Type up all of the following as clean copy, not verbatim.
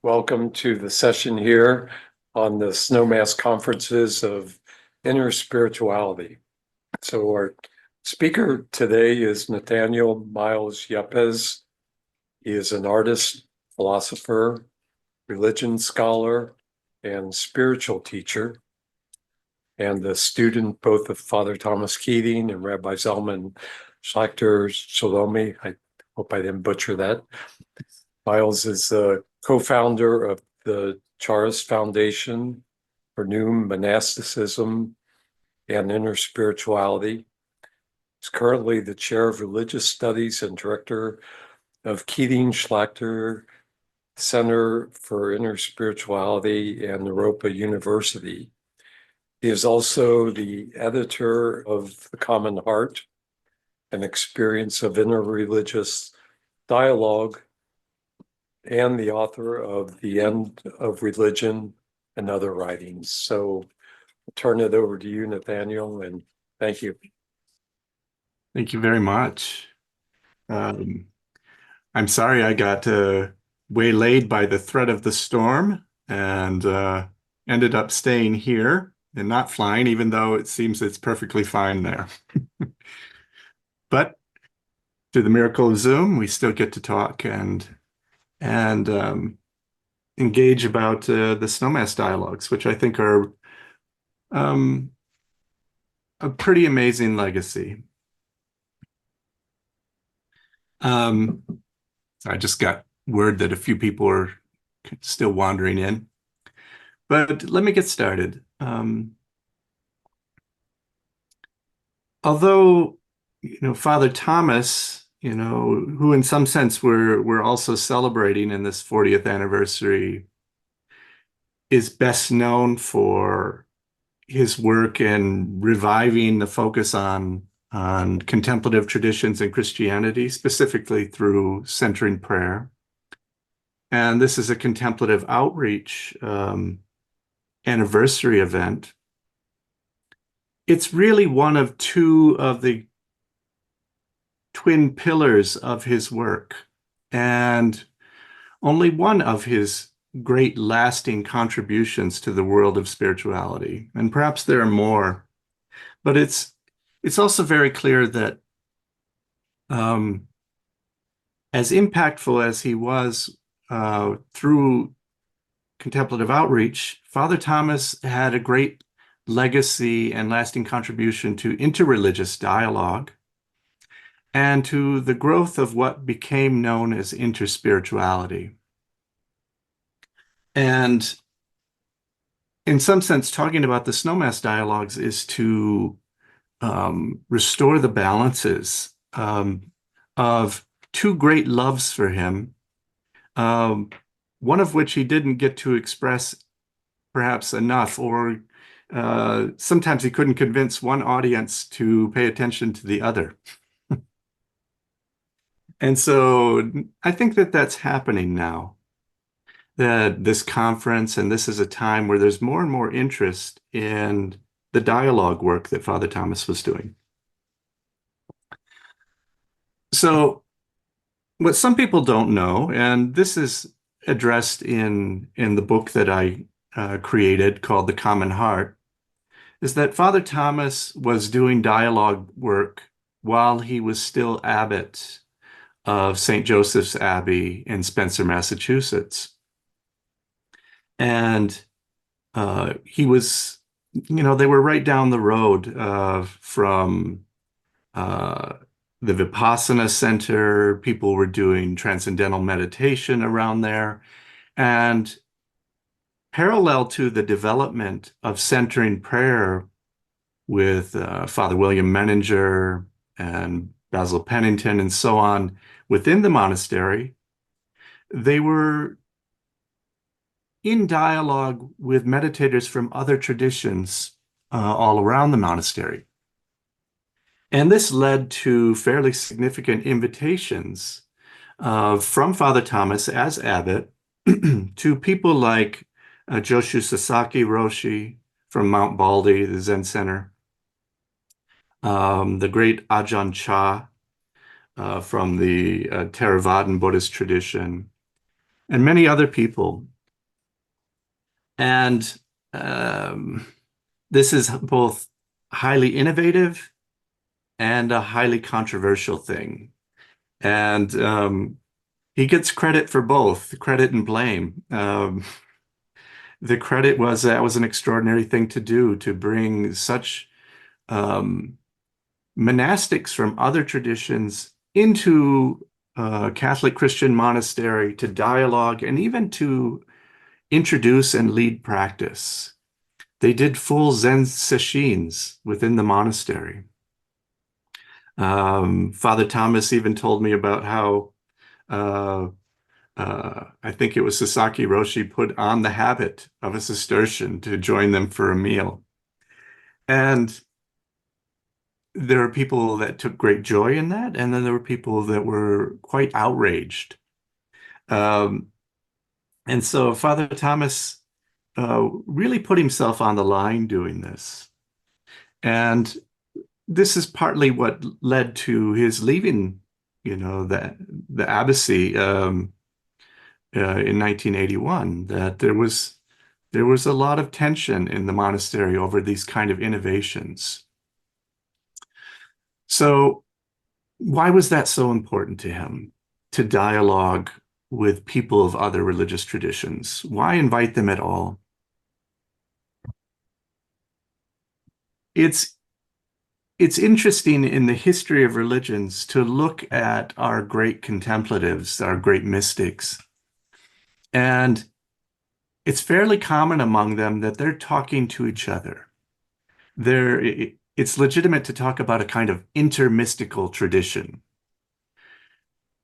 Welcome to the session here on the Snowmass Conferences of Interspirituality. So our speaker today is Netanel Miles-Yepez. He is an artist, philosopher, religion scholar, and spiritual teacher, and a student both of Father Thomas Keating and Rabbi Zalman Schachter Shalomi. I hope I didn't butcher that. Miles is the co-founder of the Charis Foundation for New Monasticism and Interspirituality. He's currently the chair of religious studies and director of Keating Schlachter Center for Interspirituality and Europa University. He is also the editor of The Common Heart, an experience of interreligious dialogue, and the author of The End of Religion and Other Writings. So I'll turn it over to you, Netanel, and thank you. Thank you very much. I'm sorry I got waylaid by the threat of the storm and ended up staying here and not flying, even though it seems it's perfectly fine there. But through the miracle of Zoom, we still get to talk and engage about the Snowmass Dialogues, which I think are a pretty amazing legacy. I just got word that a few people are still wandering in, but let me get started. Although, Father Thomas, who in some sense we're also celebrating in this 40th anniversary, is best known for his work in reviving the focus on contemplative traditions in Christianity, specifically through centering prayer. And this is a contemplative outreach anniversary event. It's really one of two of the twin pillars of his work, and only one of his great lasting contributions to the world of spirituality. And perhaps there are more, but it's also very clear that as impactful as he was through contemplative outreach, Father Thomas had a great legacy and lasting contribution to interreligious dialogue and to the growth of what became known as interspirituality. And in some sense, talking about the Snowmass Dialogues is to restore the balances of two great loves for him, one of which he didn't get to express perhaps enough, or sometimes he couldn't convince one audience to pay attention to the other. And so I think that that's happening now, that this conference, and this is a time where there's more and more interest in the dialogue work that Father Thomas was doing. So what some people don't know, and this is addressed in the book that I created called The Common Heart, is that Father Thomas was doing dialogue work while he was still abbot of St. Joseph's Abbey in Spencer, Massachusetts. And he was, they were right down the road from the Vipassana Center. People were doing transcendental meditation around there. And parallel to the development of centering prayer with Father William Menninger and Basil Pennington and so on within the monastery, they were in dialogue with meditators from other traditions all around the monastery. And this led to fairly significant invitations from Father Thomas as abbot to people like Joshu Sasaki Roshi from Mount Baldy, the Zen Center, the great Ajahn Chah from the Theravadan Buddhist tradition, and many other people. And um, this is both highly innovative and a highly controversial thing. And he gets credit for both, credit and blame. The credit was that was an extraordinary thing to do, to bring such um, monastics from other traditions into a Catholic Christian monastery to dialogue and even to introduce and lead practice. They did full Zen sessions within the monastery. Father Thomas even told me about how uh, I think it was Sasaki Roshi put on the habit of a Cistercian to join them for a meal. And there are people that took great joy in that, and then there were people that were quite outraged. Um, and so Father Thomas really put himself on the line doing this. And this is partly what led to his leaving, the abbacy in 1981. That there was a lot of tension in the monastery over these kind of innovations. So why was that so important to him, to dialogue with people of other religious traditions? Why invite them at all? It's it's interesting in the history of religions to look at our great contemplatives, our great mystics, and it's fairly common among them that they're talking to each other. It's legitimate to talk about a kind of intermystical tradition.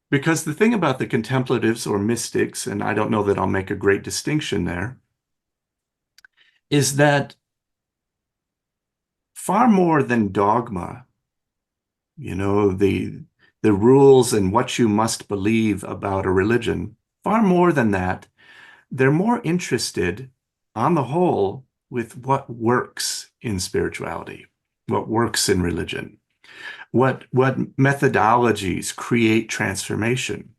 Because the thing about the contemplatives or mystics, and I don't know that I'll make a great distinction there, is that far more than dogma, the rules and what you must believe about a religion, far more than that, they're more interested, on the whole, with what works in spirituality, what works in religion, what methodologies create transformation.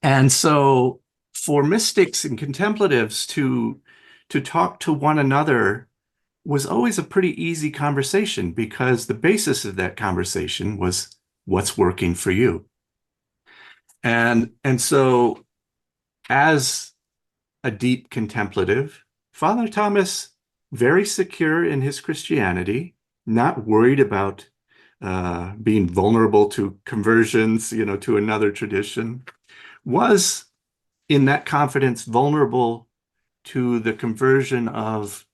And so for mystics and contemplatives to talk to one another was always a pretty easy conversation, because the basis of that conversation was what's working for you. And so as a deep contemplative, Father Thomas, very secure in his Christianity, not worried about being vulnerable to conversions, to another tradition, was in that confidence vulnerable to the conversion of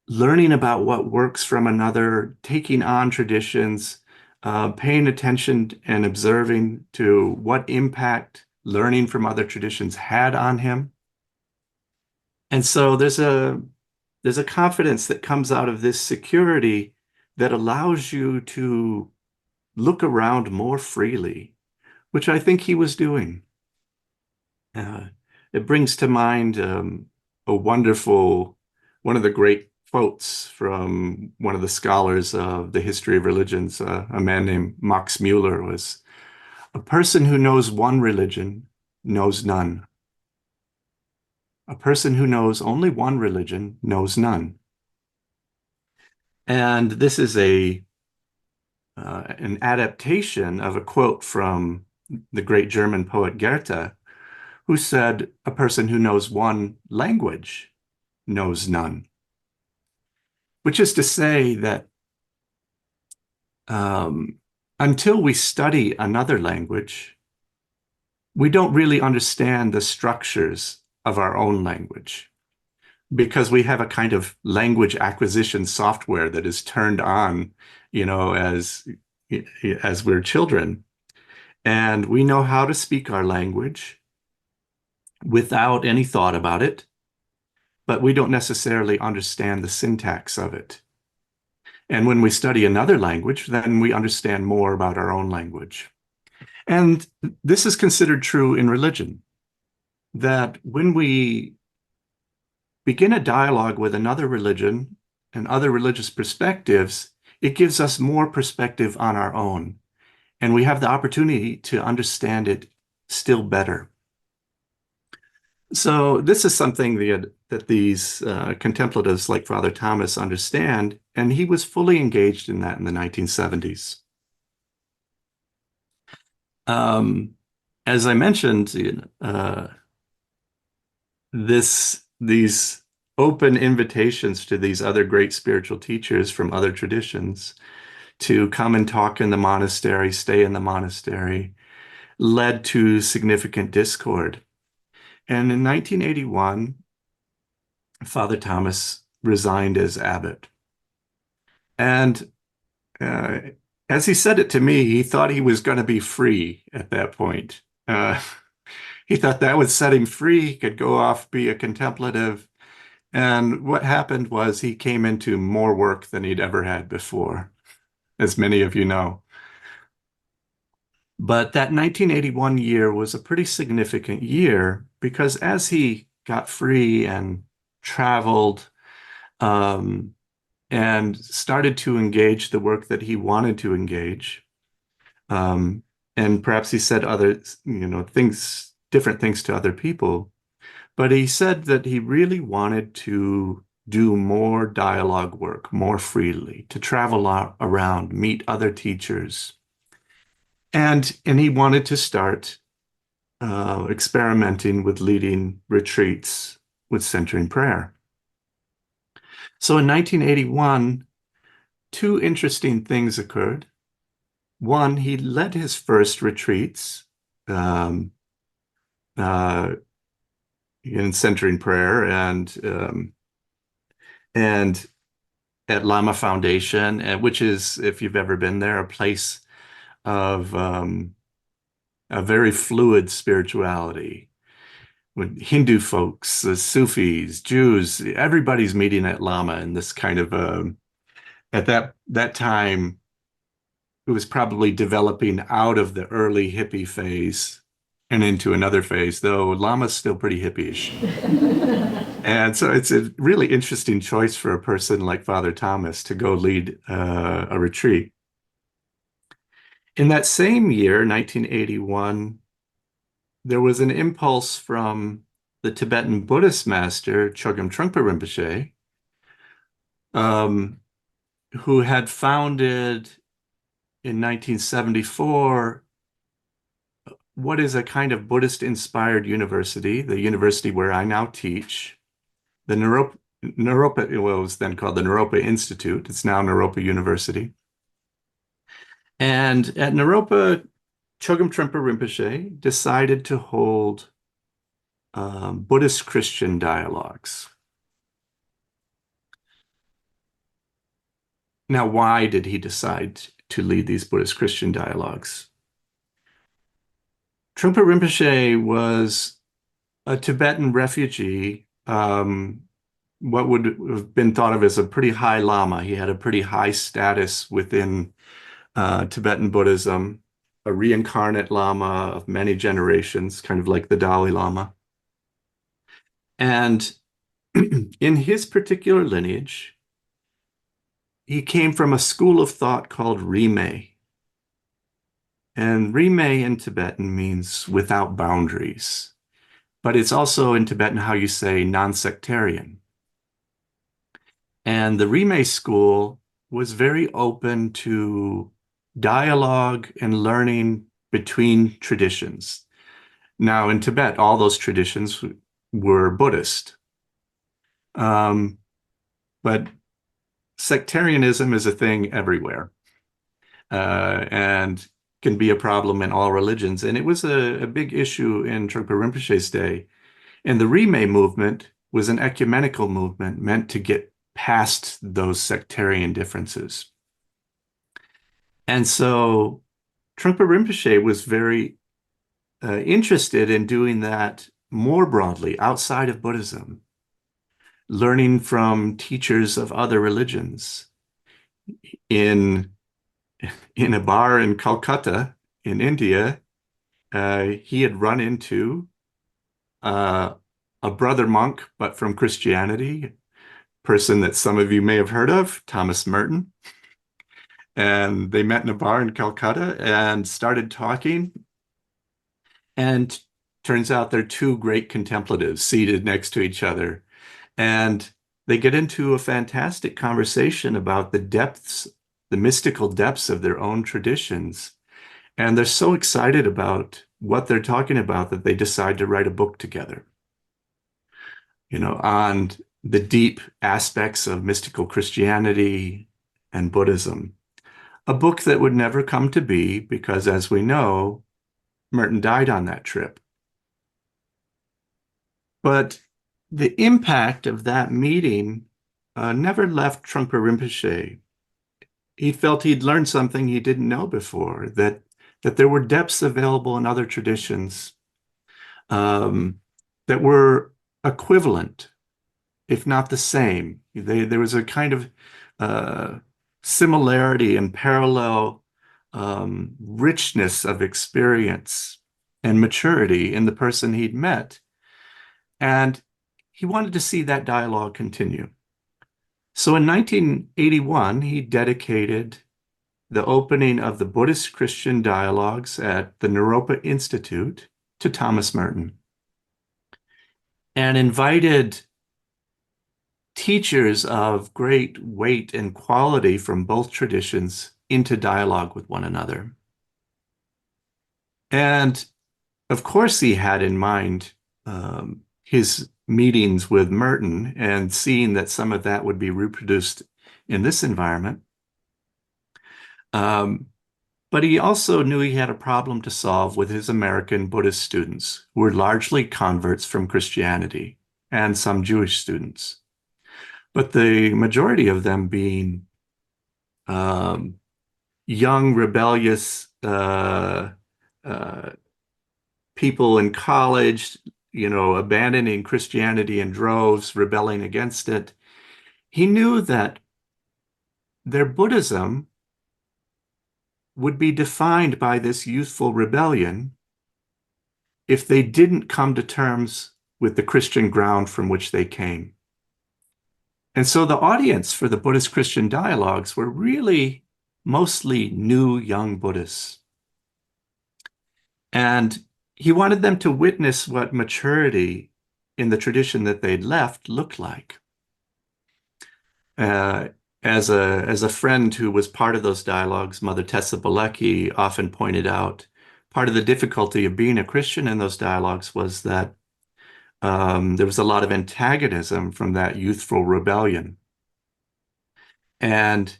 learning about what works from another, taking on traditions, paying attention and observing to what impact learning from other traditions had on him. And so there's a confidence that comes out of this security that allows you to look around more freely, which I think he was doing. It brings to mind one of the great quotes from one of the scholars of the history of religions, a man named Max Mueller, was, "A person who knows one religion knows none. A person who knows only one religion knows none." And this is an adaptation of a quote from the great German poet Goethe, who said, "A person who knows one language knows none." Which is to say that until we study another language, we don't really understand the structures of our own language, because we have a kind of language acquisition software that is turned on, as we're children. And we know how to speak our language without any thought about it, but we don't necessarily understand the syntax of it. And when we study another language, then we understand more about our own language. And this is considered true in religion, that when we begin a dialogue with another religion and other religious perspectives, it gives us more perspective on our own. And we have the opportunity to understand it still better. So this is something that these contemplatives like Father Thomas understand, and he was fully engaged in that in the 1970s. As I mentioned, these open invitations to these other great spiritual teachers from other traditions to come and talk in the monastery, stay in the monastery, led to significant discord. And in 1981, Father Thomas resigned as abbot. And uh, as he said it to me, he thought he was going to be free at that point. He thought that would set him free. He could go off, be a contemplative. And what happened was he came into more work than he'd ever had before, as many of you know. But that 1981 year was a pretty significant year because as he got free and traveled and started to engage the work that he wanted to engage, and perhaps he said other, things, different things to other people, but he said that he really wanted to do more dialogue work more freely, to travel around, meet other teachers. And he wanted to start experimenting with leading retreats with centering prayer. So in 1981, two interesting things occurred. One, he led his first retreats in centering prayer and at Lama Foundation, which is, if you've ever been there, a place of a very fluid spirituality with Hindu folks, the Sufis, Jews, everybody's meeting at Lama in this kind of at that time, it was probably developing out of the early hippie phase and into another phase, though Lama's still pretty hippie-ish. And so it's a really interesting choice for a person like Father Thomas to go lead a retreat. In that same year, 1981, there was an impulse from the Tibetan Buddhist master, Chogyam Trungpa Rinpoche, who had founded in 1974 what is a kind of Buddhist-inspired university, the university where I now teach. The Naropa, it was then called the Naropa Institute. It's now Naropa University. And at Naropa, Chogyam Trungpa Rinpoche decided to hold Buddhist-Christian dialogues. Now, why did he decide to lead these Buddhist-Christian dialogues? Trungpa Rinpoche was a Tibetan refugee, what would have been thought of as a pretty high Lama. He had a pretty high status within Tibetan Buddhism, a reincarnate Lama of many generations, kind of like the Dalai Lama. And in his particular lineage, he came from a school of thought called Rime. And Rime in Tibetan means without boundaries, but it's also in Tibetan how you say non-sectarian. And the Rime school was very open to dialogue and learning between traditions. Now, in Tibet, all those traditions were Buddhist. But sectarianism is a thing everywhere and can be a problem in all religions. And it was a big issue in Trungpa Rinpoche's day. And the Rime movement was an ecumenical movement meant to get past those sectarian differences. And so Trungpa Rinpoche was very interested in doing that more broadly outside of Buddhism, learning from teachers of other religions. In a bar in Calcutta, in India, he had run into a brother monk, but from Christianity, person that some of you may have heard of, Thomas Merton. And they met in a bar in Calcutta and started talking. And turns out they're two great contemplatives seated next to each other. And they get into a fantastic conversation about the depths, the mystical depths of their own traditions. And they're so excited about what they're talking about that they decide to write a book together, on the deep aspects of mystical Christianity and Buddhism. A book that would never come to be because, as we know, Merton died on that trip. But the impact of that meeting never left Trungpa Rinpoche. He felt he'd learned something he didn't know before, that there were depths available in other traditions that were equivalent, if not the same. There was a kind of similarity and parallel richness of experience and maturity in the person he'd met. And he wanted to see that dialogue continue. So in 1981, he dedicated the opening of the Buddhist Christian Dialogues at the Naropa Institute to Thomas Merton and invited teachers of great weight and quality from both traditions into dialogue with one another. And of course, he had in mind his meetings with Merton and seeing that some of that would be reproduced in this environment. But he also knew he had a problem to solve with his American Buddhist students, who were largely converts from Christianity, and some Jewish students. But the majority of them being young, rebellious people in college, abandoning Christianity in droves, rebelling against it. He knew that their Buddhism would be defined by this youthful rebellion if they didn't come to terms with the Christian ground from which they came. And so the audience for the Buddhist Christian Dialogues were really mostly new young Buddhists. And he wanted them to witness what maturity in the tradition that they'd left looked like. As a friend who was part of those dialogues, Mother Tessa Bilecki often pointed out, part of the difficulty of being a Christian in those dialogues was that there was a lot of antagonism from that youthful rebellion. And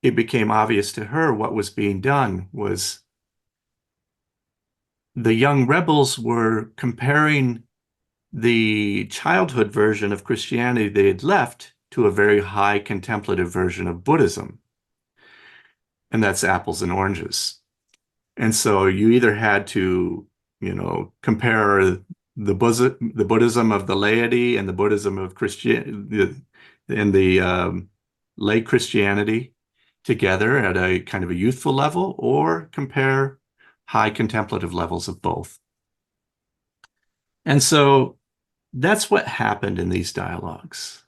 it became obvious to her what was being done was the young rebels were comparing the childhood version of Christianity they had left to a very high contemplative version of Buddhism. And that's apples and oranges. And so you either had to, compare the Buddhism of the laity and the Buddhism of Christianity and the lay Christianity together at a kind of a youthful level, or compare high contemplative levels of both. And so that's what happened in these dialogues.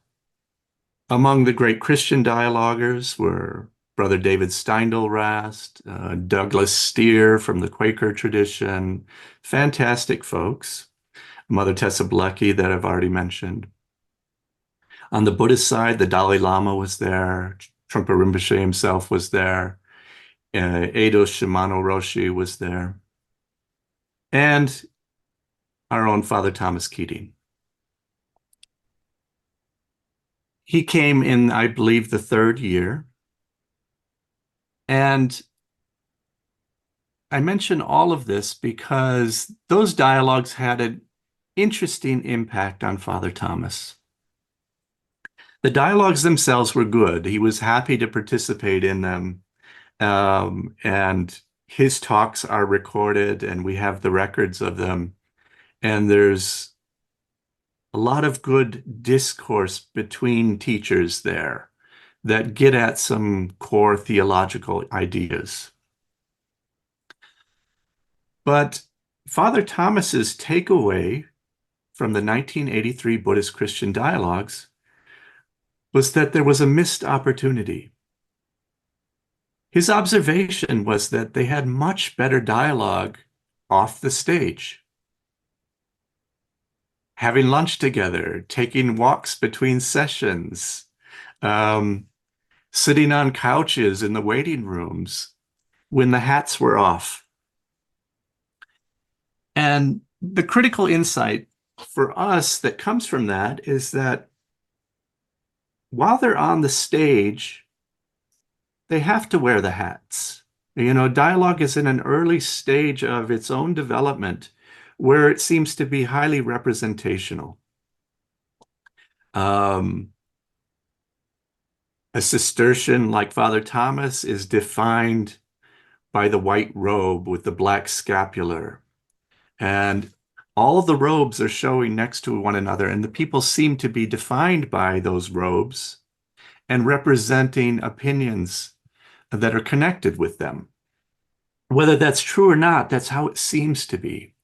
Among the great Christian dialoguers were Brother David Steindl-Rast, Douglas Steer from the Quaker tradition, fantastic folks. Mother Tessa Bilecki that I've already mentioned. On the Buddhist side, the Dalai Lama was there, Trungpa Rinpoche himself was there, Eido Shimano Roshi was there, and our own Father Thomas Keating. He came in, I believe, the third year. And I mention all of this because those dialogues had an interesting impact on Father Thomas. The dialogues themselves were good. He was happy to participate in them. And his talks are recorded, and we have the records of them. And there's a lot of good discourse between teachers there that get at some core theological ideas. But Father Thomas's takeaway from the 1983 Buddhist Christian Dialogues was that there was a missed opportunity. His observation was that they had much better dialogue off the stage, having lunch together, taking walks between sessions, sitting on couches in the waiting rooms when the hats were off. And the critical insight for us that comes from that is that while they're on the stage, they have to wear the hats. You know, dialogue is in an early stage of its own development where it seems to be highly representational. A Cistercian like Father Thomas is defined by the white robe with the black scapular. And all of the robes are showing next to one another, and the people seem to be defined by those robes and representing opinions that are connected with them. Whether that's true or not, that's how it seems to be.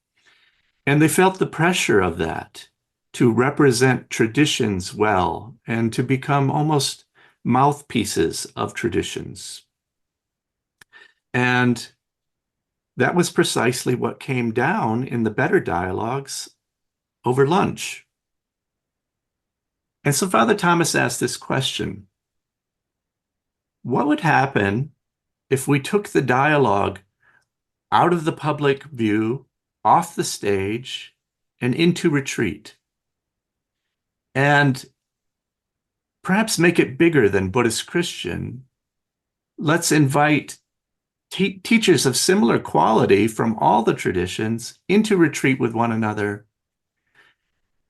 And they felt the pressure of that to represent traditions well and to become almost mouthpieces of traditions. And that was precisely what came down in the better dialogues over lunch. And so Father Thomas asked this question: what would happen if we took the dialogue out of the public view, off the stage, and into retreat, and perhaps make it bigger than Buddhist Christian? Let's invite teachers of similar quality from all the traditions into retreat with one another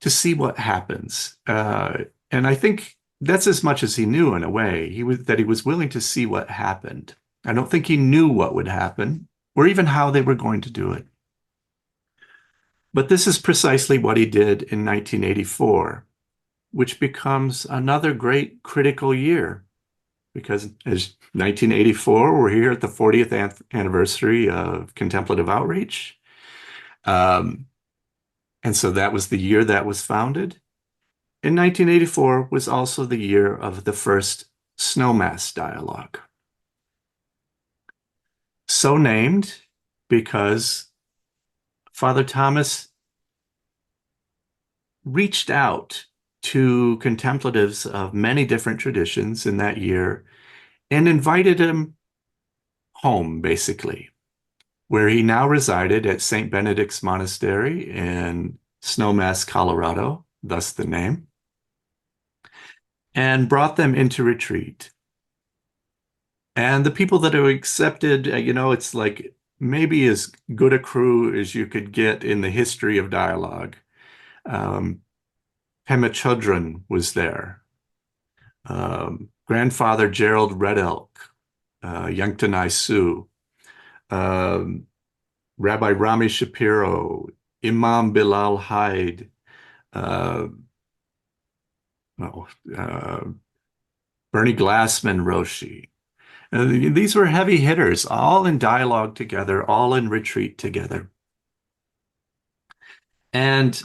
to see what happens. And I think that's as much as he knew in a way. He was willing to see what happened. I don't think he knew what would happen or even how they were going to do it. But this is precisely what he did in 1984, which becomes another great critical year, because as 1984, we're here at the 40th anniversary of Contemplative Outreach. And so that was the year that was founded. And 1984 was also the year of the first Snowmass Dialogue. So named because Father Thomas reached out to contemplatives of many different traditions in that year and invited him home, basically, where he now resided at St. Benedict's Monastery in Snowmass, Colorado, thus the name, and brought them into retreat. And the people that have accepted, it's like maybe as good a crew as you could get in the history of dialogue. Pema Chodron was there. Grandfather Gerald Red Elk, Yangtanai Su, Rabbi Rami Shapiro, Imam Bilal Hyde, Bernie Glassman Roshi. These were heavy hitters, all in dialogue together, all in retreat together. And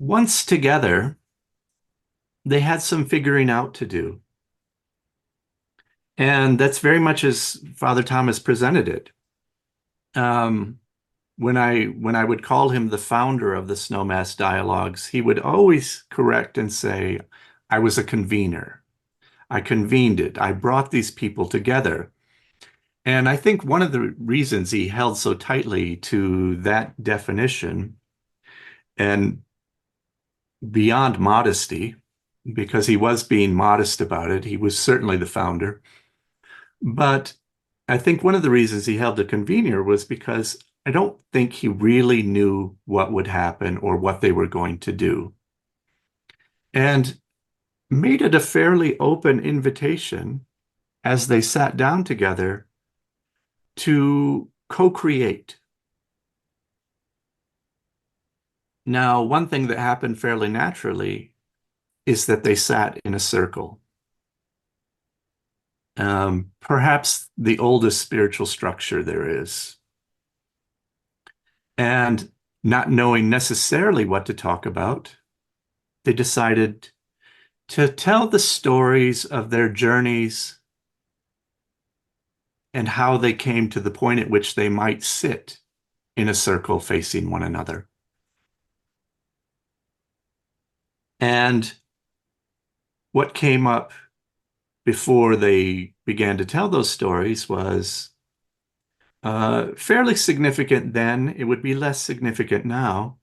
once together, they had some figuring out to do. And that's very much as Father Thomas presented it. When I would call him the founder of the Snowmass Dialogues, he would always correct and say, I was a convener. I convened it. I brought these people together. And I think one of the reasons he held so tightly to that definition, and beyond modesty, because he was being modest about it, he was certainly the founder. But I think one of the reasons he held a convener was because I don't think he really knew what would happen or what they were going to do, and made it a fairly open invitation as they sat down together to co-create. Now, one thing that happened fairly naturally is that they sat in a circle. Perhaps the oldest spiritual structure there is. And not knowing necessarily what to talk about, they decided to tell the stories of their journeys and how they came to the point at which they might sit in a circle facing one another. And what came up before they began to tell those stories was fairly significant then. It would be less significant now.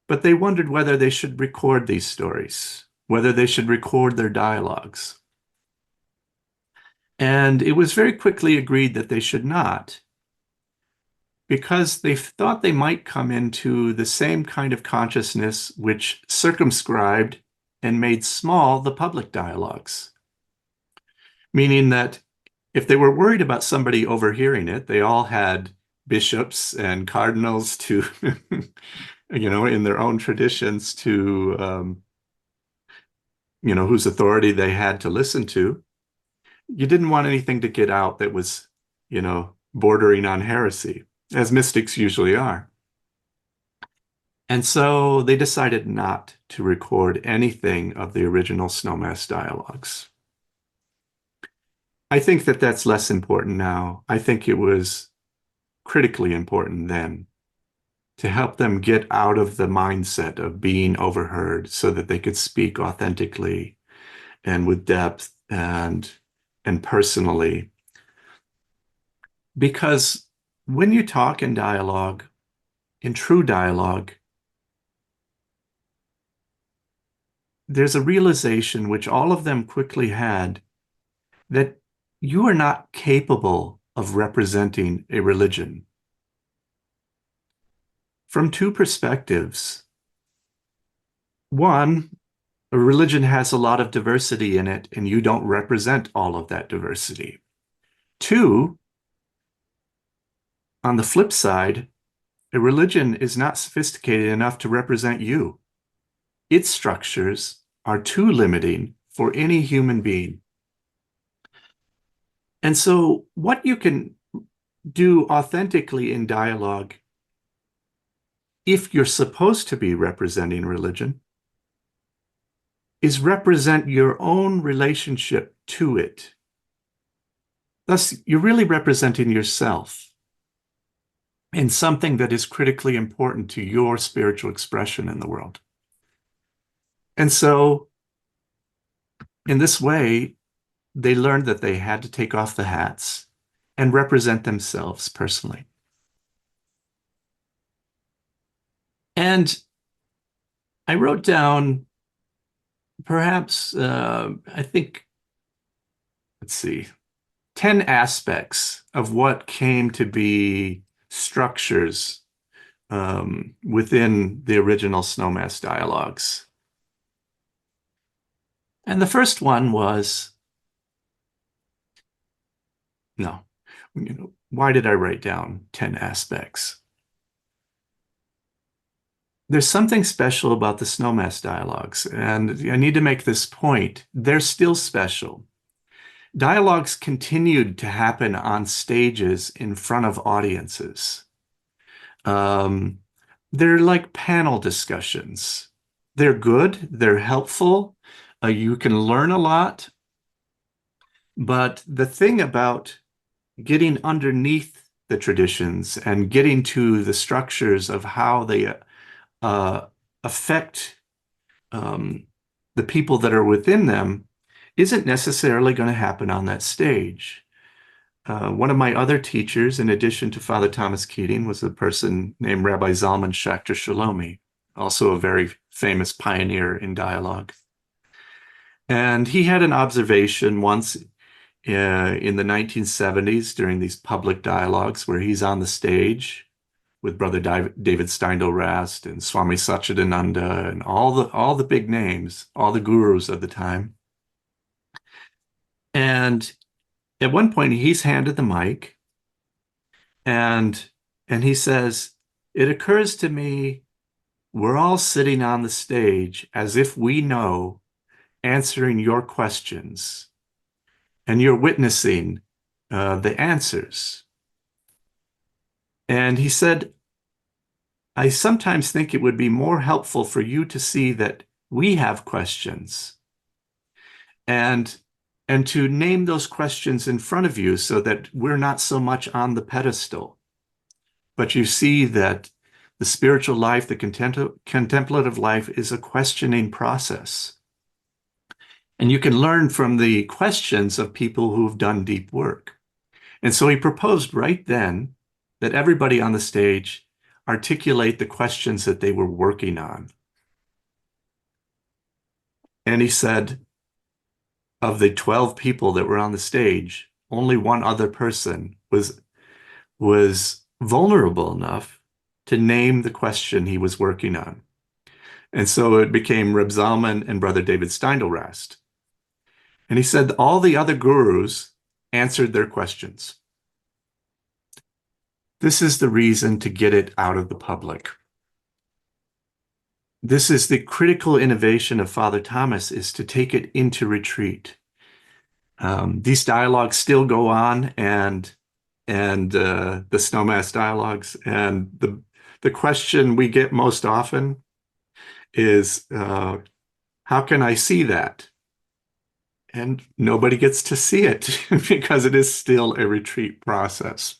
But they wondered whether they should record these stories, whether they should record their dialogues. And it was very quickly agreed that they should not, because they thought they might come into the same kind of consciousness which circumscribed and made small the public dialogues. Meaning that if they were worried about somebody overhearing it, they all had bishops and cardinals to, in their own traditions to, whose authority they had to listen to. You didn't want anything to get out that was, bordering on heresy, as mystics usually are. And so they decided not to record anything of the original Snowmass Dialogues. I think that that's less important now. I think it was critically important then to help them get out of the mindset of being overheard so that they could speak authentically and with depth and personally. Because when you talk in dialogue, in true dialogue, there's a realization which all of them quickly had that you are not capable of representing a religion. From two perspectives. One, a religion has a lot of diversity in it, and you don't represent all of that diversity. Two, on the flip side, a religion is not sophisticated enough to represent you. Its structures are too limiting for any human being. And so what you can do authentically in dialogue, if you're supposed to be representing religion, is represent your own relationship to it. Thus, you're really representing yourself in something that is critically important to your spiritual expression in the world. And so, in this way, they learned that they had to take off the hats and represent themselves personally. And I wrote down perhaps, I think, 10 aspects of what came to be structures within the original Snowmass Dialogues. And the first one was, why did I write down 10 aspects? There's something special about the Snowmass Dialogues, and I need to make this point. They're still special. Dialogues continued to happen on stages in front of audiences. They're like panel discussions. They're good, they're helpful, you can learn a lot. But the thing about getting underneath the traditions and getting to the structures of how they affect the people that are within them isn't necessarily going to happen on that stage. One of my other teachers, in addition to Father Thomas Keating, was a person named Rabbi Zalman Schachter Shalomi, also a very famous pioneer in dialogue. And he had an observation once in the 1970s during these public dialogues where he's on the stage with Brother David Steindl-Rast and Swami Satchidananda and all the big names, all the gurus of the time. And at one point, he's handed the mic, and he says, "It occurs to me we're all sitting on the stage as if we know, answering your questions, and you're witnessing the answers." And he said, "I sometimes think it would be more helpful for you to see that we have questions. And and to name those questions in front of you so that we're not so much on the pedestal, but you see that the spiritual life, the contemplative life is a questioning process. And you can learn from the questions of people who've done deep work. And so he proposed right then that everybody on the stage articulate the questions that they were working on. And he said, of the 12 people that were on the stage, only one other person was vulnerable enough to name the question he was working on. And so it became Reb Zalman and Brother David Steindl-Rast. And he said all the other gurus answered their questions. This is the reason to get it out of the public. This is the critical innovation of Father Thomas, is to take it into retreat. These dialogues still go on, and the Snowmass Dialogues, and the question we get most often is, how can I see that? And nobody gets to see it because it is still a retreat process.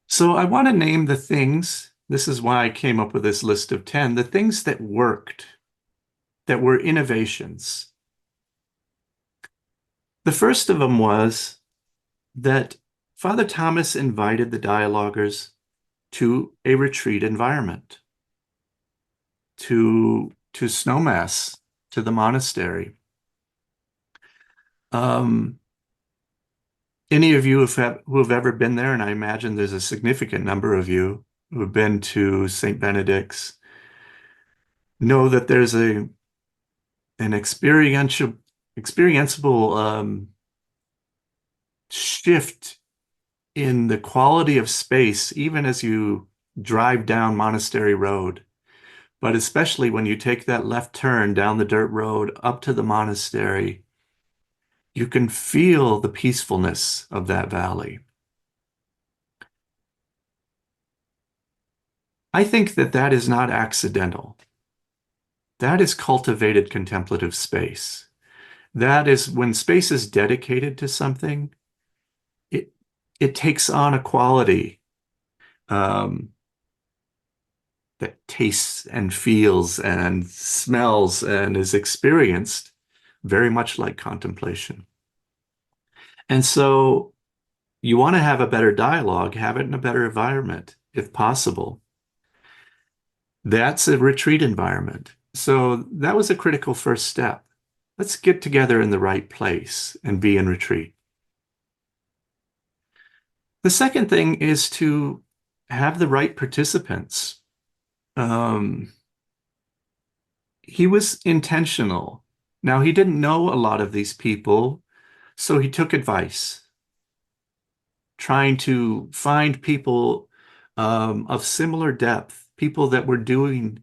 So I want to name the things. This is why I came up with this list of 10, the things that worked, that were innovations. The first of them was that Father Thomas invited the dialoguers to a retreat environment, to Snowmass, to the monastery. Any of you who have ever been there, and I imagine there's a significant number of you who have been to St. Benedict's, know that there's an experiential shift in the quality of space, even as you drive down Monastery Road, but especially when you take that left turn down the dirt road up to the monastery, you can feel the peacefulness of that valley. I think that that is not accidental. That is cultivated contemplative space. That is when space is dedicated to something, it takes on a quality that tastes and feels and smells and is experienced very much like contemplation. And so you want to have a better dialogue, have it in a better environment, if possible. That's a retreat environment. So that was a critical first step. Let's get together in the right place and be in retreat. The second thing is to have the right participants. He was intentional. Now, he didn't know a lot of these people, so he took advice, trying to find people of similar depth, people that were doing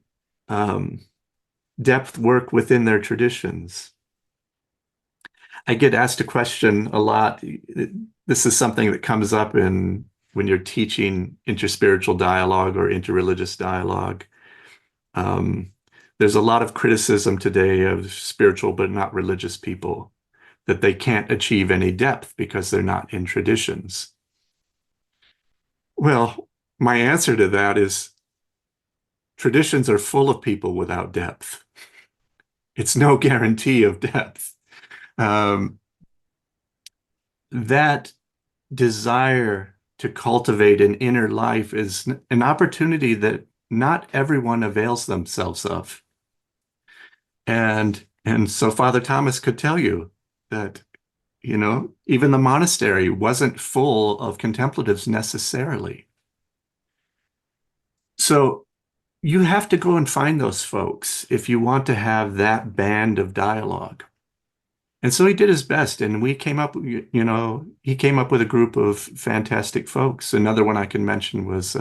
depth work within their traditions. I get asked a question a lot. This is something that comes up when you're teaching interspiritual dialogue or interreligious dialogue. There's a lot of criticism today of spiritual but not religious people, that they can't achieve any depth because they're not in traditions. Well, my answer to that is traditions are full of people without depth. It's no guarantee of depth. That desire to cultivate an inner life is an opportunity that not everyone avails themselves of. And so Father Thomas could tell you that, even the monastery wasn't full of contemplatives necessarily. So you have to go and find those folks if you want to have that band of dialogue. And so he did his best, and he came up with a group of fantastic folks. Another one I can mention was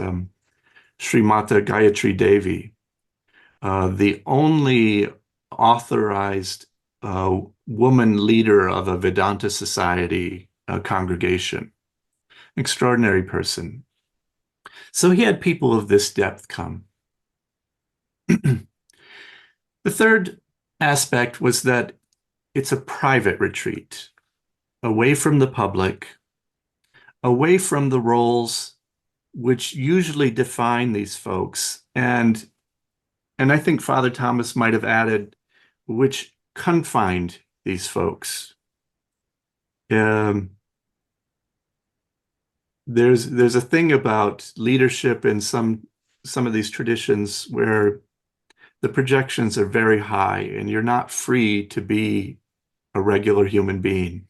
Srimata Gayatri Devi, the only authorized woman leader of a Vedanta Society congregation. Extraordinary person. So he had people of this depth come. The third aspect was that it's a private retreat, away from the public, away from the roles which usually define these folks. And I think Father Thomas might have added, which confined these folks. There's a thing about leadership in some of these traditions where the projections are very high and you're not free to be a regular human being.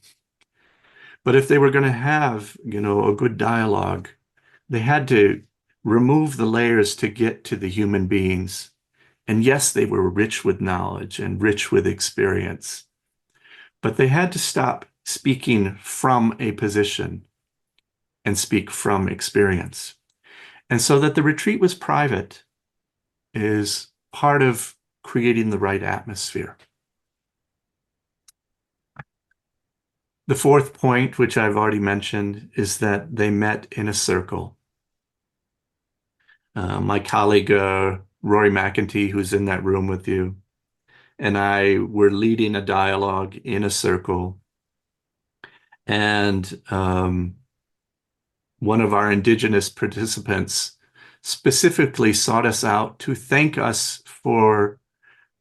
But if they were going to have, a good dialogue, they had to remove the layers to get to the human beings. And yes, they were rich with knowledge and rich with experience, but they had to stop speaking from a position and speak from experience. And so that the retreat was private is part of creating the right atmosphere. The fourth point, which I've already mentioned, is that they met in a circle. My colleague, Rory McEntee, who's in that room with you, and I were leading a dialogue in a circle. And one of our Indigenous participants specifically sought us out to thank us for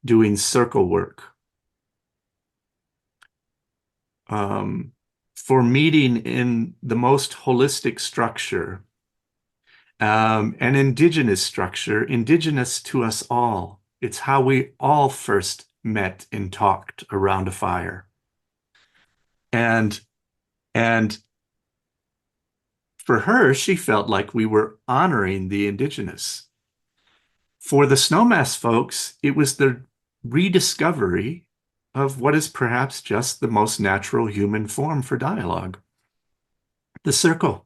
doing circle work, for meeting in the most holistic structure, an Indigenous structure, Indigenous to us all. It's how we all first met and talked around a fire. And for her, she felt like we were honoring the Indigenous. For the Snowmass folks, it was the rediscovery of what is perhaps just the most natural human form for dialogue, the circle.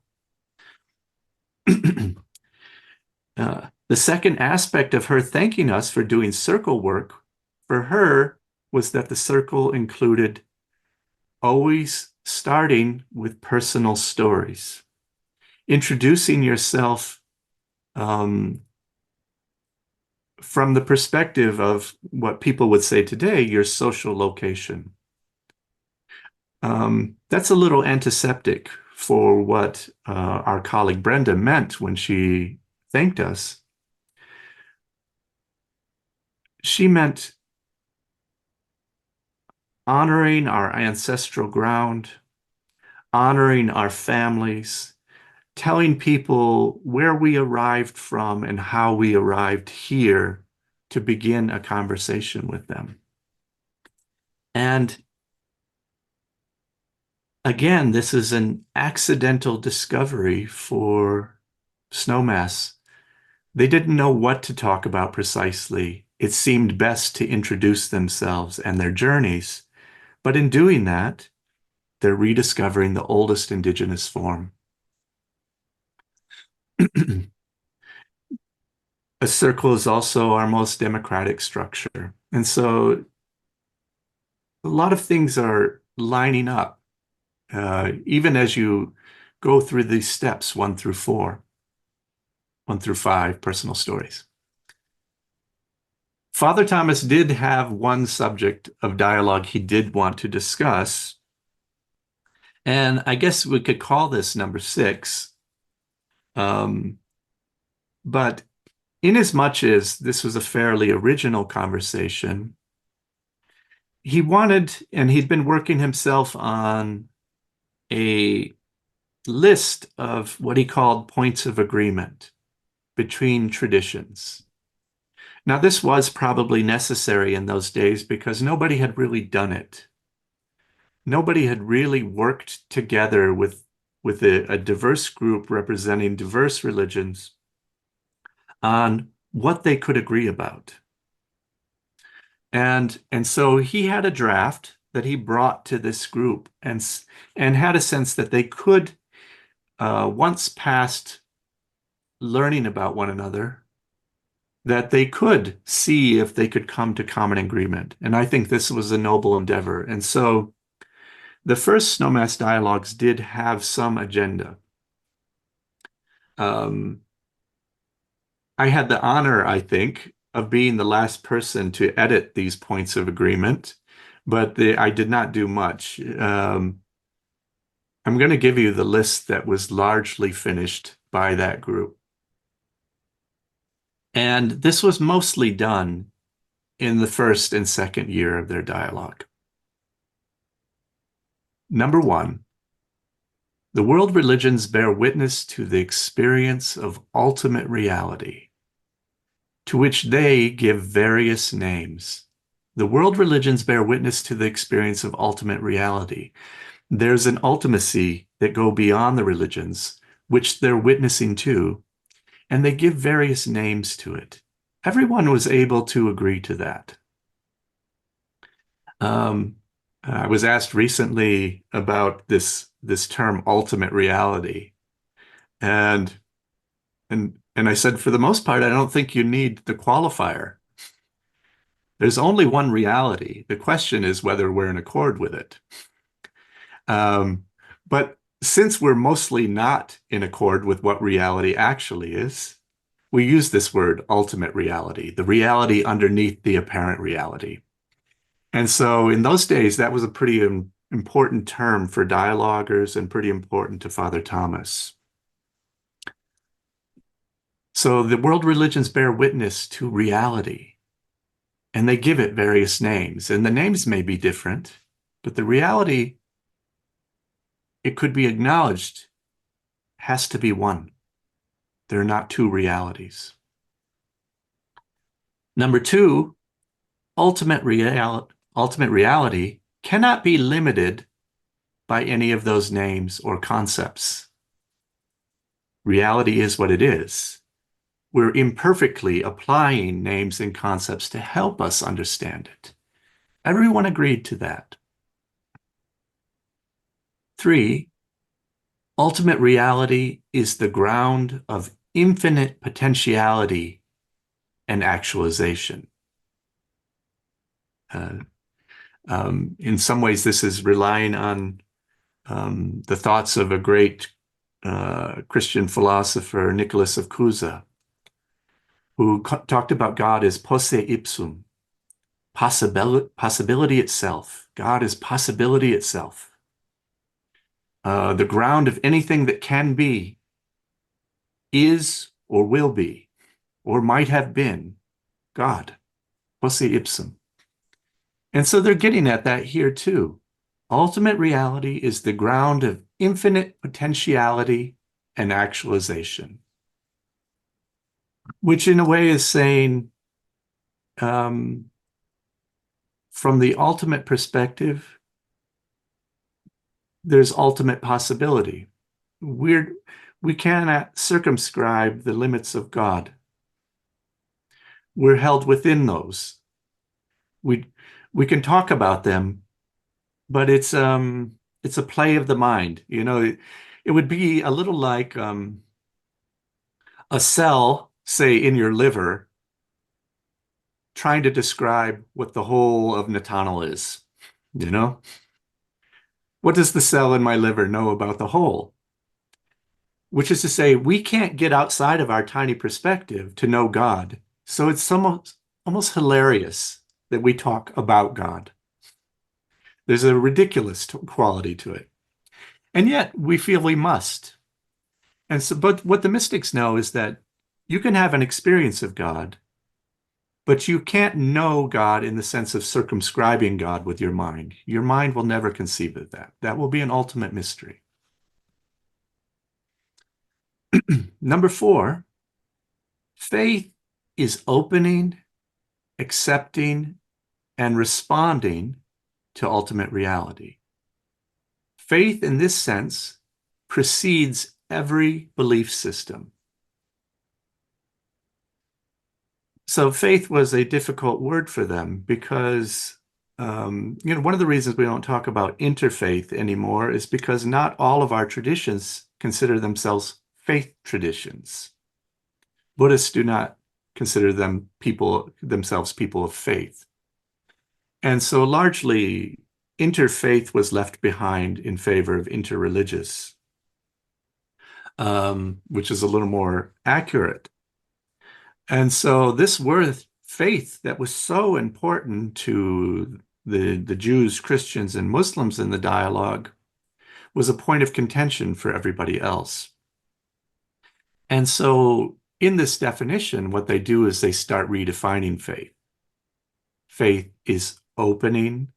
The second aspect of her thanking us for doing circle work for her was that the circle included always starting with personal stories, introducing yourself from the perspective of what people would say today, your social location. That's a little antiseptic for what our colleague Brenda meant when she thanked us. She meant honoring our ancestral ground, honoring our families, telling people where we arrived from and how we arrived here to begin a conversation with them. And again, this is an accidental discovery for Snowmass. They didn't know what to talk about precisely. It seemed best to introduce themselves and their journeys. But in doing that, they're rediscovering the oldest Indigenous form. A circle is also our most democratic structure. And so a lot of things are lining up, even as you go through these steps 1 through 4, 1 through 5, personal stories. Father Thomas did have one subject of dialogue he did want to discuss. And I guess we could call this number 6. But inasmuch as this was a fairly original conversation, he wanted, and he'd been working himself on a list of what he called points of agreement between traditions. Now, this was probably necessary in those days because nobody had really done it. Nobody had really worked together with a diverse group representing diverse religions on what they could agree about. And so he had a draft that he brought to this group and had a sense that they could, once past learning about one another, that they could see if they could come to common agreement. And I think this was a noble endeavor. And so the first Snowmass Dialogues did have some agenda. I had the honor, I think, of being the last person to edit these points of agreement, but I did not do much. I'm going to give you the list that was largely finished by that group. And this was mostly done in the first and second year of their dialogue. Number 1, the world religions bear witness to the experience of ultimate reality, to which they give various names. The world religions bear witness to the experience of ultimate reality. There's an ultimacy that go beyond the religions, which they're witnessing to, and they give various names to it. Everyone was able to agree to that. I was asked recently about this term ultimate reality. And I said, for the most part, I don't think you need the qualifier. There's only one reality. The question is whether we're in accord with it. But since we're mostly not in accord with what reality actually is, we use this word ultimate reality, the reality underneath the apparent reality. And so in those days, that was a pretty important term for dialoguers and pretty important to Father Thomas. So the world religions bear witness to reality, and they give it various names. And the names may be different, but the reality, it could be acknowledged, has to be one. There are not two realities. Number 2, ultimate reality cannot be limited by any of those names or concepts. Reality is what it is. We're imperfectly applying names and concepts to help us understand it. Everyone agreed to that. 3, ultimate reality is the ground of infinite potentiality and actualization. In some ways, this is relying on the thoughts of a great Christian philosopher, Nicholas of Cusa, who talked about God as posse ipsum, possibility itself. God is possibility itself. The ground of anything that can be, is or will be, or might have been, God, posse ipsum. And so they're getting at that here too. Ultimate reality is the ground of infinite potentiality and actualization, which in a way is saying, from the ultimate perspective, there's ultimate possibility. We cannot circumscribe the limits of God. We're held within those. We can talk about them, but it's a play of the mind. You know, it would be a little like a cell, say, in your liver, trying to describe what the whole of Netanel is, you know? What does the cell in my liver know about the whole? Which is to say, we can't get outside of our tiny perspective to know God. So it's almost hilarious that we talk about God. There's a ridiculous quality to it. And yet we feel we must. And so, but what the mystics know is that you can have an experience of God, but you can't know God in the sense of circumscribing God with your mind. Your mind will never conceive of that. That will be an ultimate mystery. Number 4, faith is opening, accepting, and responding to ultimate reality. Faith, in this sense, precedes every belief system. So faith was a difficult word for them because, one of the reasons we don't talk about interfaith anymore is because not all of our traditions consider themselves faith traditions. Buddhists do not consider themselves people of faith. And so largely interfaith was left behind in favor of interreligious, which is a little more accurate. And so this word faith that was so important to the Jews, Christians, and Muslims in the dialogue was a point of contention for everybody else. And so in this definition, what they do is they start redefining faith. Faith is opening,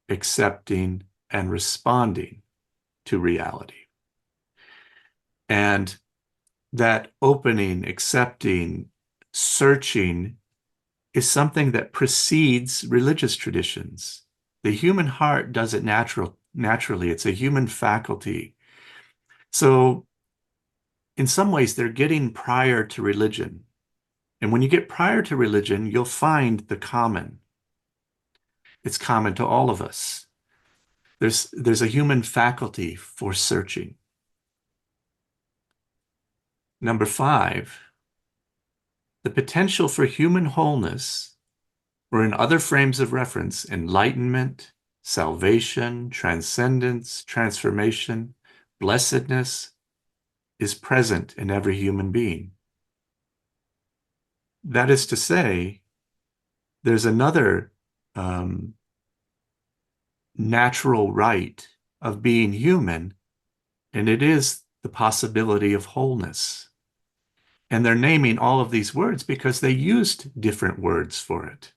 accepting, and responding to reality. And that opening, accepting, searching is something that precedes religious traditions. The human heart does it naturally. It's a human faculty. So in some ways, they're getting prior to religion. And when you get prior to religion, you'll find the common. It's common to all of us. There's a human faculty for searching. Number 5, the potential for human wholeness, or in other frames of reference, enlightenment, salvation, transcendence, transformation, blessedness, is present in every human being. That is to say, there's another natural right of being human, and it is the possibility of wholeness. And they're naming all of these words because they used different words for it.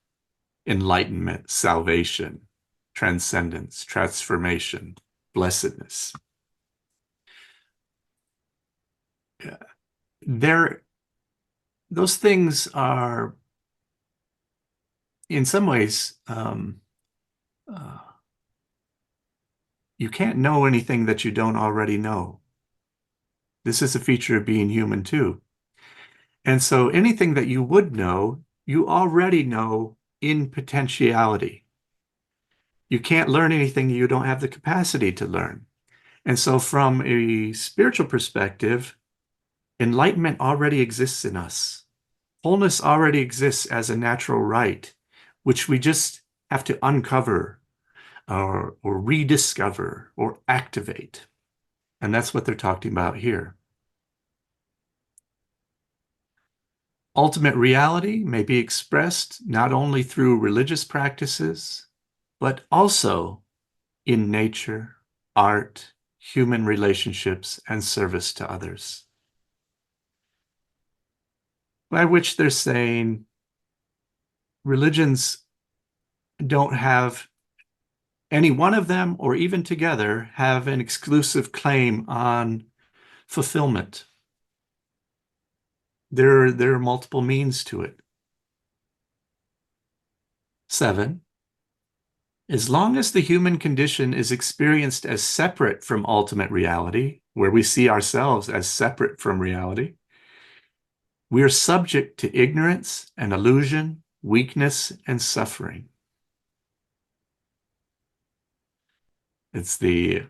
Enlightenment, salvation, transcendence, transformation, blessedness. Those things are, in some ways, you can't know anything that you don't already know. This is a feature of being human too. And so anything that you would know, you already know in potentiality. You can't learn anything you don't have the capacity to learn. And so from a spiritual perspective, enlightenment already exists in us. Wholeness already exists as a natural right, which we just have to uncover or rediscover or activate. And that's what they're talking about here. Ultimate reality may be expressed not only through religious practices, but also in nature, art, human relationships, and service to others. By which they're saying religions don't have, any one of them or even together, have an exclusive claim on fulfillment. There are multiple means to it. 7, as long as the human condition is experienced as separate from ultimate reality, where we see ourselves as separate from reality, we are subject to ignorance and illusion, weakness and suffering. It's the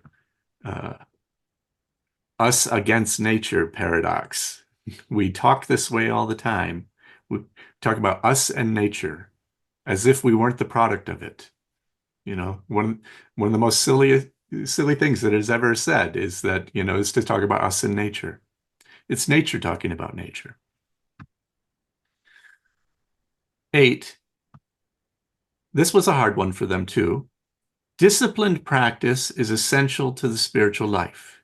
us against nature paradox. We talk this way all the time. We talk about us and nature as if we weren't the product of it. You know, one of the most silly things that is ever said is that, is to talk about us and nature. It's nature talking about nature. 8, this was a hard one for them too. Disciplined practice is essential to the spiritual life.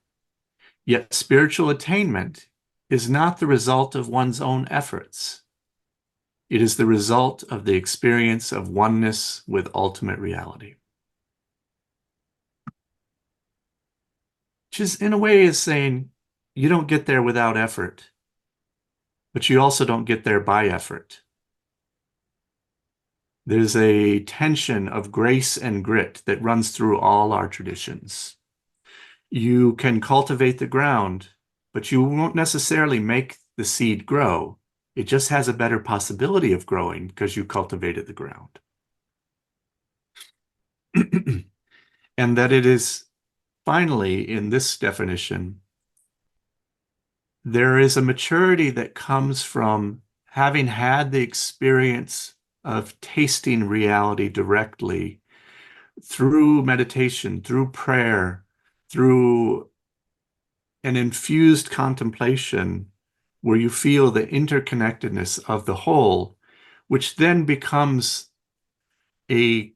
Yet spiritual attainment is not the result of one's own efforts. It is the result of the experience of oneness with ultimate reality. Which is, in a way, is saying you don't get there without effort, but you also don't get there by effort. There's a tension of grace and grit that runs through all our traditions. You can cultivate the ground, but you won't necessarily make the seed grow. It just has a better possibility of growing because you cultivated the ground. And that it is, finally, in this definition, there is a maturity that comes from having had the experience of tasting reality directly through meditation, through prayer, through an infused contemplation where you feel the interconnectedness of the whole, which then becomes a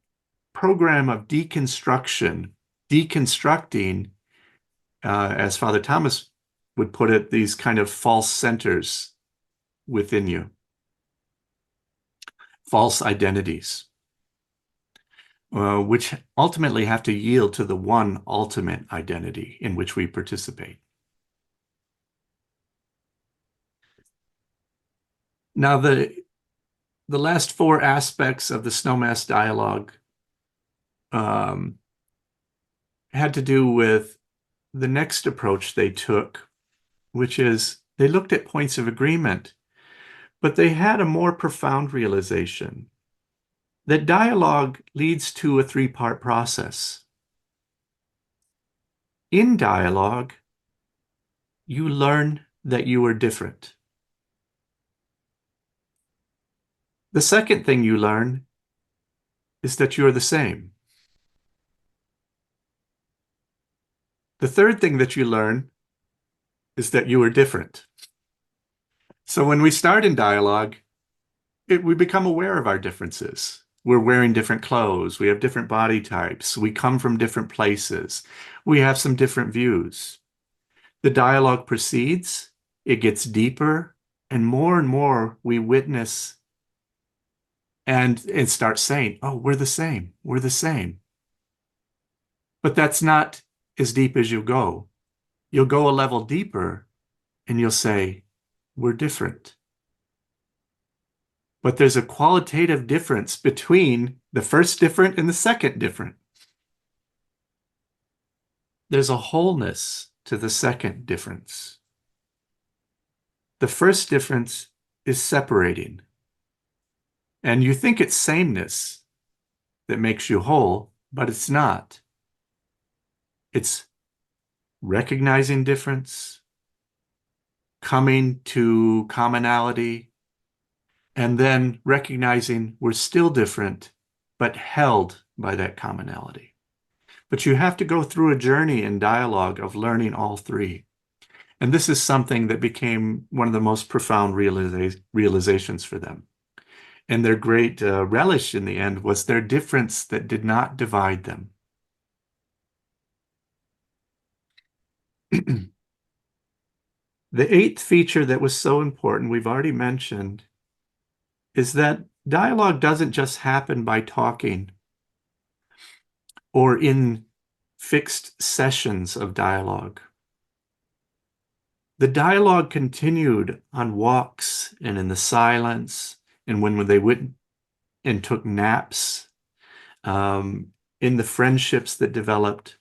program of deconstruction, deconstructing, as Father Thomas would put it, these kind of false centers within you, false identities, which ultimately have to yield to the one ultimate identity in which we participate. Now, the last four aspects of the Snowmass Dialogue had to do with the next approach they took, which is they looked at points of agreement, but they had a more profound realization that dialogue leads to a three-part process. In dialogue, you learn that you are different. The second thing you learn is that you're the same. The third thing that you learn is that you are different. So when we start in dialogue, we become aware of our differences. We're wearing different clothes. We have different body types. We come from different places. We have some different views. The dialogue proceeds, it gets deeper, and more we witness and start saying, oh, we're the same. We're the same. But that's not as deep as you go. You'll go a level deeper and you'll say, we're different. But there's a qualitative difference between the first different and the second different. There's a wholeness to the second difference. The first difference is separating. And you think it's sameness that makes you whole, but it's not. It's recognizing difference, coming to commonality, and then recognizing we're still different, but held by that commonality. But you have to go through a journey in dialogue of learning all three. And this is something that became one of the most profound realizations for them. And their great relish in the end was their difference that did not divide them. The eighth feature that was so important, we've already mentioned, is that dialogue doesn't just happen by talking or in fixed sessions of dialogue. The dialogue continued on walks and in the silence, and when they went and took naps, in the friendships that developed.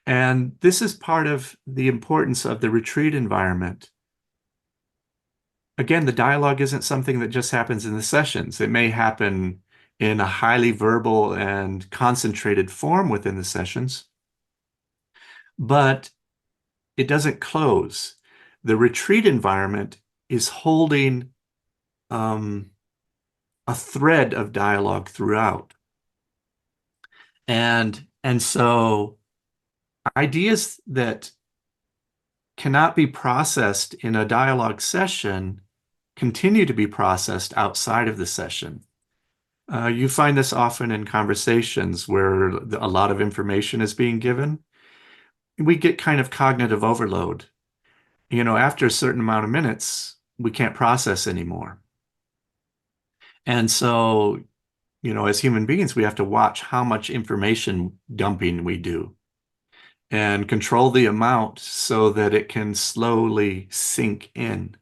And this is part of the importance of the retreat environment. Again, the dialogue isn't something that just happens in the sessions. It may happen in a highly verbal and concentrated form within the sessions, but it doesn't close. The retreat environment is holding a thread of dialogue throughout. And so ideas that cannot be processed in a dialogue session continue to be processed outside of the session. You find this often in conversations where a lot of information is being given. We get kind of cognitive overload. You know, after a certain amount of minutes, we can't process anymore. And so, you know, as human beings, we have to watch how much information dumping we do and control the amount so that it can slowly sink in.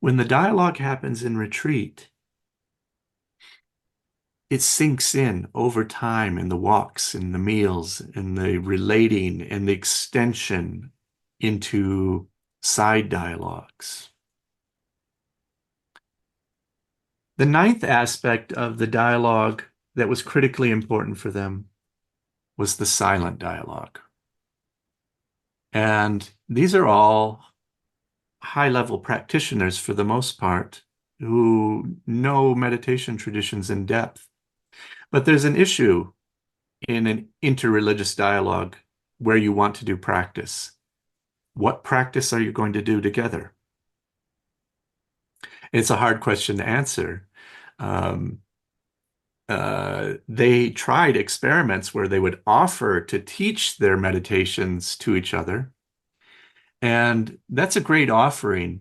When the dialogue happens in retreat, it sinks in over time in the walks, in the meals, in the relating, and the extension into side dialogues. The ninth aspect of the dialogue that was critically important for them was the silent dialogue. And these are all high-level practitioners for the most part who know meditation traditions in depth. But there's an issue in an interreligious dialogue where you want to do practice. What practice are you going to do together? It's a hard question to answer. they tried experiments where they would offer to teach their meditations to each other. And that's a great offering.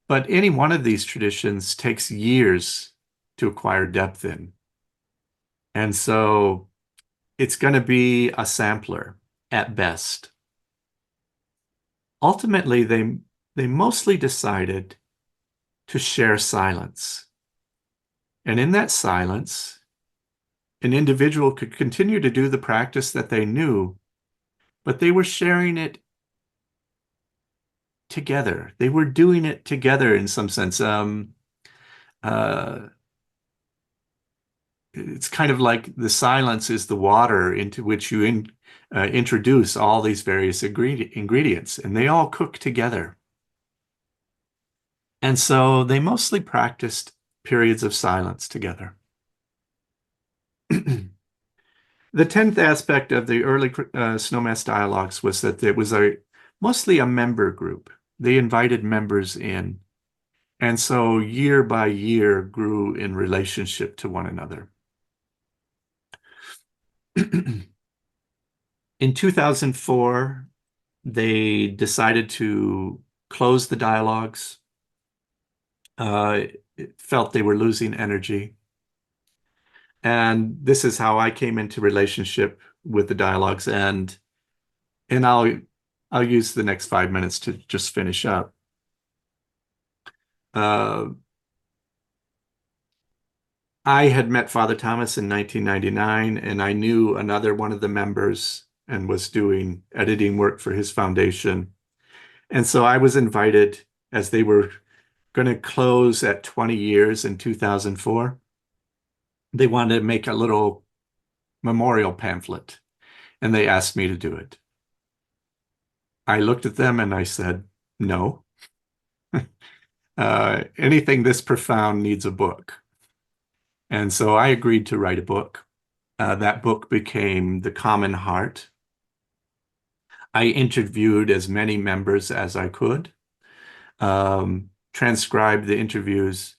But any one of these traditions takes years to acquire depth in. And so it's going to be a sampler at best. Ultimately, they mostly decided to share silence. And in that silence, an individual could continue to do the practice that they knew, but they were sharing it together. They were doing it together in some sense. It's kind of like the silence is the water into which you introduce all these various ingredients, and they all cook together. And so they mostly practiced periods of silence together. The 10th aspect of the early Snowmass Dialogues was that it was mostly a member group. They invited members in, and so year by year grew in relationship to one another. In 2004, they decided to close the dialogues. It felt they were losing energy. And this is how I came into relationship with the dialogues. And I'll use the next 5 minutes to just finish up. I had met Father Thomas in 1999, and I knew another one of the members and was doing editing work for his foundation. And so I was invited, as they were going to close at 20 years in 2004. They wanted to make a little memorial pamphlet, and they asked me to do it. I looked at them and I said, no. Anything this profound needs a book. And so I agreed to write a book. That book became The Common Heart. I interviewed as many members as I could, transcribed the interviews,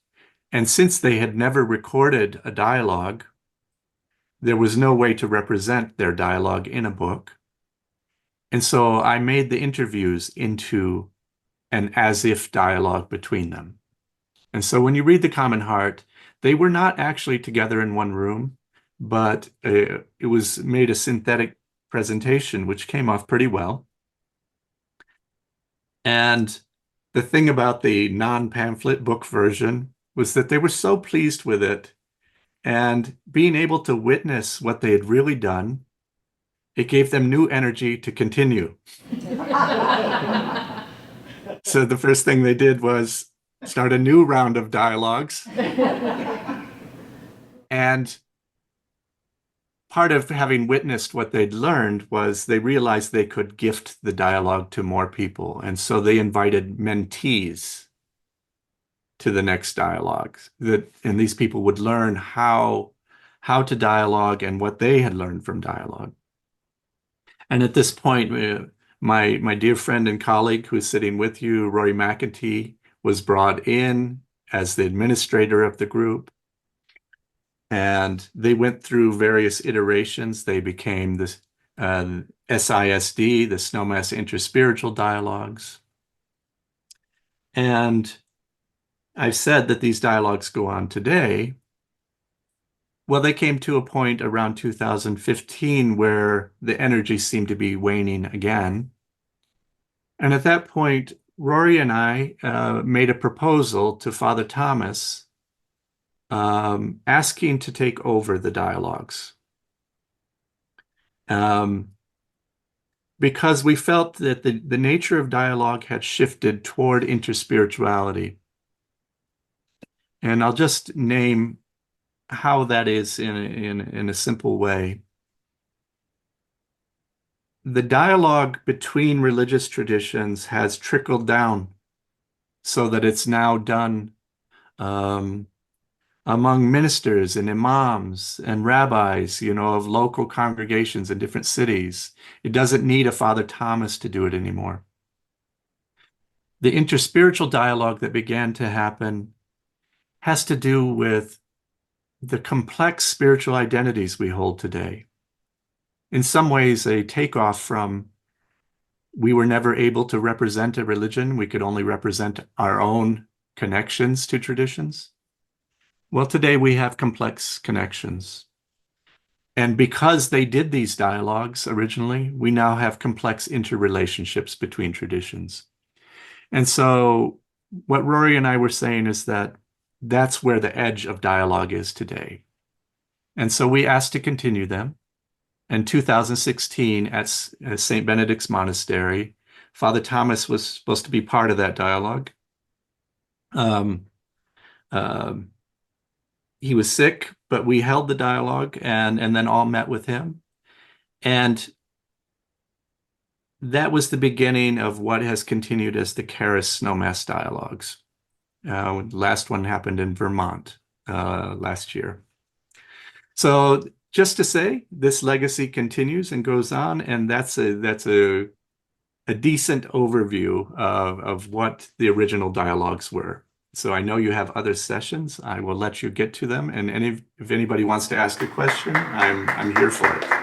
and since they had never recorded a dialogue, there was no way to represent their dialogue in a book. And so I made the interviews into an as-if dialogue between them. And so when you read The Common Heart, they were not actually together in one room, but it was made a synthetic presentation, which came off pretty well. And the thing about the non-pamphlet book version was that they were so pleased with it, and being able to witness what they had really done, it gave them new energy to continue. So the first thing they did was start a new round of dialogues. And part of having witnessed what they'd learned was they realized they could gift the dialogue to more people. And so they invited mentees to the next dialogues, and these people would learn how to dialogue and what they had learned from dialogue. And at this point, my dear friend and colleague who's sitting with you, Rory McEntee, was brought in as the administrator of the group. And they went through various iterations. They became the SISD, the Snowmass Interspiritual Dialogues. And I've said that these dialogues go on today. Well, they came to a point around 2015 where the energy seemed to be waning again. And at that point, Rory and I made a proposal to Father Thomas asking to take over the dialogues. Because we felt that the nature of dialogue had shifted toward interspirituality. And I'll just name how that is in a simple way. The dialogue between religious traditions has trickled down so that it's now done among ministers and imams and rabbis, of local congregations in different cities. It doesn't need a Father Thomas to do it anymore. The interspiritual dialogue that began to happen has to do with the complex spiritual identities we hold today. In some ways, a takeoff from we were never able to represent a religion. We could only represent our own connections to traditions. Well, today we have complex connections. And because they did these dialogues originally, we now have complex interrelationships between traditions. And so what Rory and I were saying is that that's where the edge of dialogue is today. And so we asked to continue them. In 2016, at St. Benedict's Monastery, Father Thomas was supposed to be part of that dialogue. He was sick, but we held the dialogue and then all met with him. And that was the beginning of what has continued as the Charis Snowmass Dialogues. Last one happened in Vermont last year. So just to say, this legacy continues and goes on, and that's a decent overview of what the original dialogues were. So I know you have other sessions. I will let you get to them, and if anybody wants to ask a question, I'm here for it.